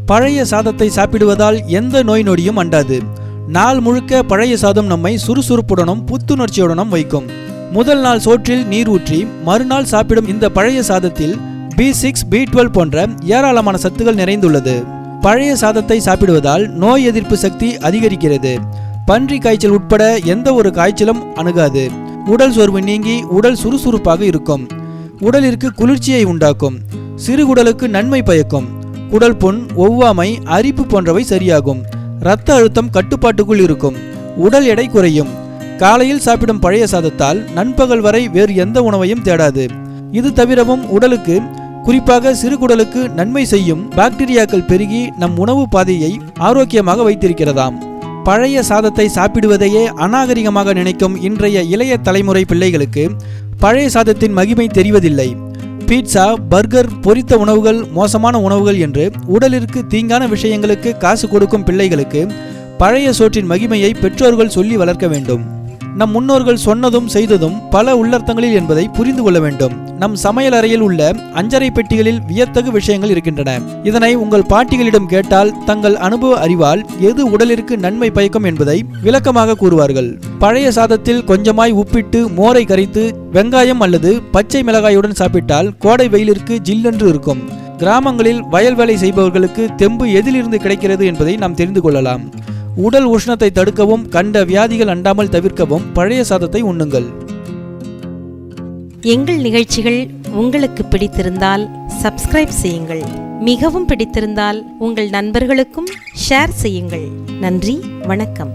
பழைய சாதத்தை சாப்பிடுவதால் எந்த நோய் நொடியும் அண்டாது. நாள் முழுக்க பழைய சாதம் நம்மை சுறுசுறுப்புடனும் புத்துணர்ச்சியுடனும் வைக்கும். முதல் நாள் சோற்றில் நீர் ஊற்றி மறுநாள் சாப்பிடும் இந்த பழைய சாதத்தில் B6, B12 போன்ற ஏராளமான சத்துக்கள் நிறைந்துள்ளது. பழைய சாதத்தை சாப்பிடுவதால் நோய் எதிர்ப்பு சக்தி அதிகரிக்கிறது. பன்றி காய்ச்சல் உட்பட எந்த ஒரு காய்ச்சலும் அணுகாது. உடல் சோர்வு நீங்கி உடல் சுறுசுறுப்பாக இருக்கும். உடலிற்கு குளிர்ச்சியை உண்டாக்கும். சிறுகுடலுக்கு நன்மை பயக்கும். குடல் புண், ஒவ்வாமை, அரிப்பு போன்றவை சரியாகும். இரத்த அழுத்தம் கட்டுப்பாட்டுக்குள் இருக்கும். உடல் எடை குறையும். காலையில் சாப்பிடும் பழைய சாதத்தால் நண்பகல் வரை வேறு எந்த உணவையும் தேடாது. இது தவிரவும் உடலுக்கு, குறிப்பாக சிறுகுடலுக்கு நன்மை செய்யும் பாக்டீரியாக்கள் பெருகி நம் உணவு பாதையை ஆரோக்கியமாக வைத்திருக்கிறதாம். பழைய சாதத்தை சாப்பிடுவதையே அநாகரிகமாக நினைக்கும் இன்றைய இளைய தலைமுறை பிள்ளைகளுக்கு பழைய சாதத்தின் மகிமை தெரிவதில்லை. பீட்சா, பர்கர், பொரித்த உணவுகள் மோசமான உணவுகள் என்று உடலிற்கு தீங்கான விஷயங்களுக்கு காசு கொடுக்கும் பிள்ளைகளுக்கு பழைய சோற்றின் மகிமையை பெற்றோர்கள் சொல்லி வளர்க்க வேண்டும். நம் முன்னோர்கள் சொன்னதும் செய்ததும் பல உள்ளர்த்தங்களில் என்பதை புரிந்து கொள்ள வேண்டும். நம் சமையல் அறையில் உள்ள அஞ்சரை பெட்டிகளில் வியத்தகு விஷயங்கள் இருக்கின்றன. இதனை உங்கள் பாட்டிகளிடம் கேட்டால் தங்கள் அனுபவ அறிவால் எது உடலிற்கு நன்மை பயக்கும் என்பதை விளக்கமாக கூறுவார்கள். பழைய சாதத்தில் கொஞ்சமாய் உப்பிட்டு மோரை கரைத்து வெங்காயம் அல்லது பச்சை மிளகாயுடன் சாப்பிட்டால் கோடை வெயிலிற்கு ஜில்லென்று இருக்கும். கிராமங்களில் வயல் வேலை செய்பவர்களுக்கு தெம்பு எதிலிருந்து கிடைக்கிறது என்பதை நாம் தெரிந்து கொள்ளலாம். உடல் உஷ்ணத்தை தடுக்கவும் கண்ட வியாதிகள் அண்டாமல் தவிர்க்கவும் பழைய சாதத்தை உண்ணுங்கள். எங்கள் நிகழ்ச்சிகள் உங்களுக்கு பிடித்திருந்தால் சப்ஸ்கிரைப் செய்யுங்கள். மிகவும் பிடித்திருந்தால் உங்கள் நண்பர்களுக்கும் ஷேர் செய்யுங்கள். நன்றி, வணக்கம்.